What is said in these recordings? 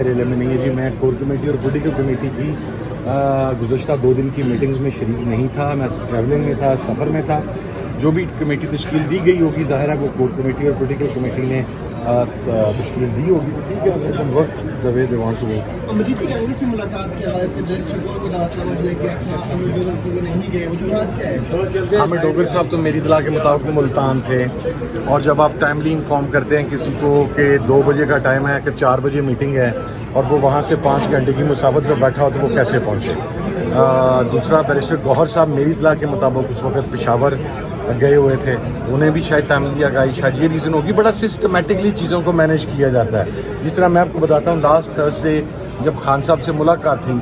میرے علم میں نہیں ہے جی. میں کور کمیٹی اور پولیٹیکل کمیٹی کی گزشتہ 2 دن کی میٹنگز میں شریک نہیں تھا. میں ٹریولنگ میں تھا, سفر میں تھا. جو بھی کمیٹی تشکیل دی گئی ہوگی ظاہر ہے وہ کور کمیٹی اور پولیٹیکل کمیٹی نے تشکیل دی ہوگی. تو ٹھیک ہے, work the way they want to work. امریکی کانگریس سے ملاقات کے حوالے سے ڈسٹرکٹ کو دعوت دے کے حامد ڈوگر کو نہیں گئے, وجوہات کیا ہے؟ حامد ڈوگر صاحب تو میری اطلاع کے مطابق ملتان تھے, اور جب آپ ٹائملی انفارم کرتے ہیں کسی کو کہ 2 بجے کا ٹائم ہے کہ 4 بجے میٹنگ ہے اور وہ وہاں سے 5 گھنٹے کی مسافت پہ بیٹھا ہو تو وہ کیسے پہنچے. دوسرا بیرسٹر گوہر صاحب میری اطلاع کے مطابق اس وقت پشاور گئے ہوئے تھے, انہیں بھی شاید ٹائم دیا گیا. شاید یہ ریزن ہوگی. بڑا سسٹمیٹکلی چیزوں کو مینیج کیا جاتا ہے. جس طرح میں آپ کو بتاتا ہوں, لاسٹ تھرسڈے جب خان صاحب سے ملاقات تھی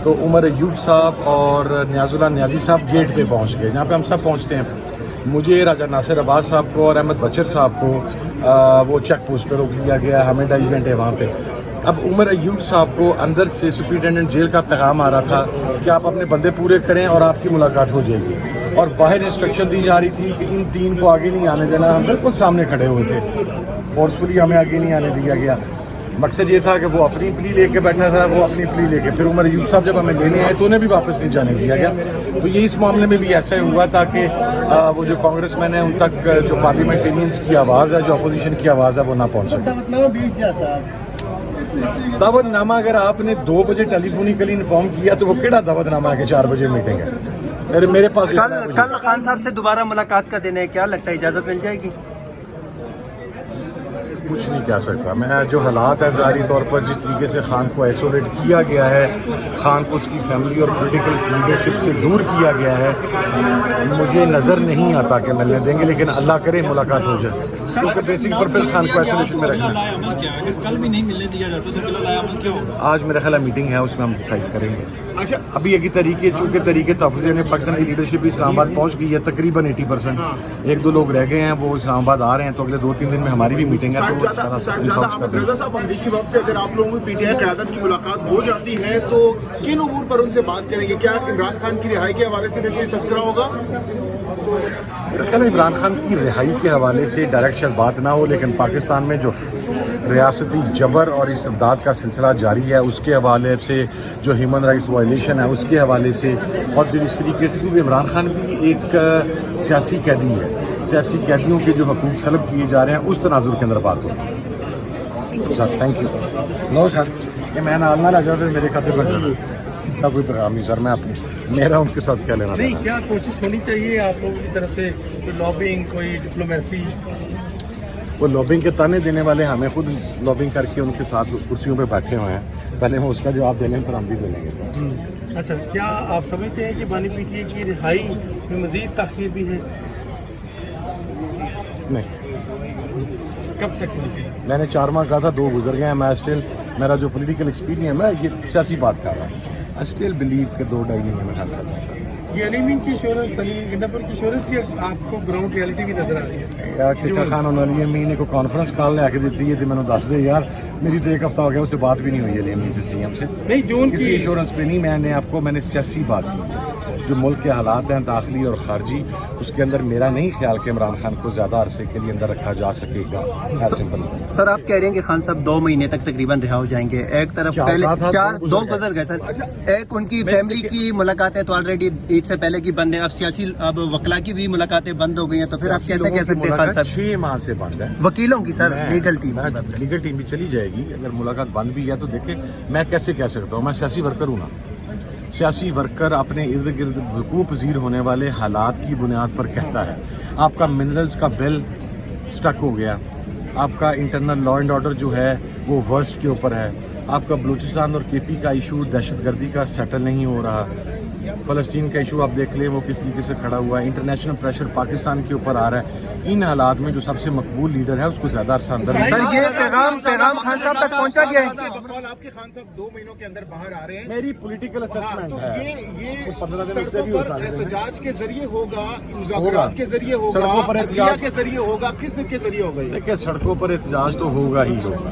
تو عمر ایوب صاحب اور نیاز اللہ نیازی صاحب گیٹ پہ پہنچ گئے جہاں پہ ہم سب پہنچتے ہیں. مجھے راجہ ناصر عباس صاحب کو اور احمد بچر صاحب کو وہ چیک پوسٹ پہ روک لیا گیا. ہمیں 2.5 گھنٹے وہاں پہ. اب عمر ایوب صاحب کو اندر سے سپرنٹینڈنٹ جیل کا پیغام آ رہا تھا کہ آپ اپنے بندے پورے کریں اور آپ کی ملاقات ہو جائے گی, اور باہر انسٹرکشن دی جا رہی تھی کہ ان 3 کو آگے نہیں آنے دینا. ہم بالکل سامنے کھڑے ہوئے تھے, فورسفلی ہمیں آگے نہیں آنے دیا گیا. مقصد یہ تھا کہ وہ اپنی پلی لے کے بیٹھا تھا, وہ اپنی پلی لے کے. پھر عمر ایوب صاحب جب ہمیں لینے آئے تو انہیں بھی واپس نہیں جانے دیا گیا. تو یہ اس معاملے میں بھی ایسا ہی ہوا تھا کہ وہ جو کانگریس مین ہیں ان تک جو پارلیمنٹرینس کی آواز ہے, جو اپوزیشن کی آواز ہے, وہ نہ پہنچ سکے. دعوت نامہ بھیج جاتا. دعوت نامہ اگر آپ نے 2 بجے ٹیلی فونیکلی انفارم کیا تو وہ کیڑا دعوت نامہ ہے کہ 4 بجے میٹنگ ہے. میرے پاس کل خان صاحب سے دوبارہ ملاقات کا دن ہے, کیا لگتا ہے ایجازت مل جائے گی؟ کچھ نہیں کہہ سکتا میں. جو حالات ہیں ظاہری طور پر جس طریقے سے خان کو آئسولیٹ کیا گیا ہے, خان کو اس کی فیملی اور پولیٹیکل لیڈرشپ سے دور کیا گیا ہے, مجھے نظر نہیں آتا کہ ملنے دیں گے. لیکن اللہ کرے ملاقات ہو جائے, کیونکہ بیسک پرپز خان کو آئسولیشن میں رکھنا ہے. کل بھی نہیں ملنے دیا جاتا تو بلا عمل کیا ہوگا؟ آج میرا خیال ہے میٹنگ ہے, اس میں ہم ڈیسائیڈ کریں گے. ابھی ایک طریقے چونکہ طریقے تحفظ نے پاکستان کی لیڈرشپ بھی اسلام آباد پہنچ گئی ہے تقریباً 80%. 1-2 لوگ رہ گئے ہیں, وہ اسلام آباد آ رہے ہیں, تو اگلے 2-3 دن میں ہماری بھی میٹنگ ہے. رضا صاحب, امریکی وفد سے اگر آپ لوگوں کی پی ٹی آئی قیادت کی ملاقات ہو جاتی ہے تو کن امور پر ان سے بات کریں گے؟ کیا عمران خان کی رہائی کے حوالے سے بھی کوئی تذکرہ ہوگا؟ میرا خیال ہے عمران خان کی رہائی کے حوالے سے ڈائریکٹ شاید بات نہ ہو, لیکن پاکستان میں جو ریاستی جبر اور استبداد کا سلسلہ جاری ہے اس کے حوالے سے, جو ہیومن رائٹس وائلیشن ہے اس کے حوالے سے, اور جو اس طریقے سے, کیونکہ عمران خان بھی ایک سیاسی قیدی ہے, سیاسی قیدیوں کے جو حقوق سلب کیے جا رہے ہیں اس تناظر کے اندر بات ہو. Sir thank you. نو سر, کہ میں نہ رہ جاؤ پھر میرے کھاتے پر کا کوئی پیغام نہیں سر. میں اپنی میرا ان کے ساتھ کیا لینا نہیں, کیا کوشش ہونی چاہیے آپ لوگوں کی طرف سے, کوئی لابنگ, کوئی ڈپلومیسی؟ وہ لابنگ کے تانے دینے والے ہمیں خود لابنگ کر کے ان کے ساتھ کرسیوں پہ بیٹھے ہوئے ہیں. پہلے وہ اس کا جواب دے لیں پھر ہم بھی دے لیں گے سر. اچھا, کیا آپ سمجھتے ہیں کہ بانی پی ٹی آئی کی رہائی میں مزید تاخیر بھی ہے؟ نہیں, کب تک ممکن؟ میں نے 4 ماہ کہا تھا, 2 گزر گئے ہیں. میں اسٹل, میرا جو پولیٹیکل ایکسپیرینس, میں یہ سیاسی بات کر رہا ہوں, آئی اسٹل بلیو کہ 2-2.5 مہینے میں خیال کرنا ہے. یہ علیمین کی انشورنس, سلیم گنڈاپور کی انشورنس کی آپ کو گراؤنڈ ریالٹی بھی نظر آ رہی ہے؟ یار ٹکا خان علی امین کو کانفرنس کال لے کے دیتی ہے تو میں نے دس دے یار, میری تو 1 ہفتہ ہو گیا اس سے بات بھی نہیں ہوئی علی امین سے, سی ایم سے. نہیں, جون کسی کی انشورنس پہ نہیں. میں نے سیاسی بات کی, جو ملک کے حالات ہیں داخلی اور خارجی, اس کے اندر میرا نہیں خیال کہ عمران خان کو زیادہ عرصے کے لیے اندر رکھا جا سکے گا. سر, آپ کہہ رہے ہیں کہ خان صاحب 2 مہینے تک تقریباً رہا ہو جائیں گے. ایک طرف پہلے 2 گزر گئے سر, ایک ان کی فیملی کی ملاقاتیں تو آلریڈی عید سے پہلے کی بند ہیں, اب سیاسی اب وکلا کی بھی ملاقاتیں بند ہو گئی ہیں, تو پھر آپ کیسے کہہ سکتے ہیں خان صاحب 6 ماہ سے بند ہے وکیلوں کی؟ سر لیگل ٹیم بھی چلی جائے گی. اگر ملاقات بند بھی ہے تو دیکھیں میں کیسے کہہ سکتا ہوں, میں سیاسی ورکر ہوں نا. سیاسی ورکر اپنے ارد گرد وقوع پذیر ہونے والے حالات کی بنیاد پر کہتا ہے. آپ کا منرلز کا بل سٹک ہو گیا, آپ کا انٹرنل لا اینڈ آرڈر جو ہے وہ ورسٹ کے اوپر ہے, آپ کا بلوچستان اور کے پی کا ایشو دہشت گردی کا سیٹل نہیں ہو رہا, فلسطین کا ایشو آپ دیکھ لیں وہ کس طریقے سے کھڑا ہوا ہے, انٹرنیشنل پریشر پاکستان کے اوپر آ رہا ہے. ان حالات میں جو سب سے مقبول لیڈر ہے اس کو زیادہ عرصہ اندر سر یہ پیغام خان صاحب تک پہنچا گیا ہے؟ آپ کے خان صاحب 2 مہینوں کے اندر باہر آ رہے ہیں. میری پولیٹیکل اسسمنٹ ہے, یہ 15 دن سڑکوں بھی ہو پر سکتے ہیں. احتجاج کے ذریعے ہوگا, مذاکرات کے ذریعے ہوگا, سڑکوں پر احتجاج کے ذریعے ہوگا, کس کے ذریعے ہوگا؟ دیکھیں سڑکوں پر احتجاج تو ہوگا ہی ہوگا,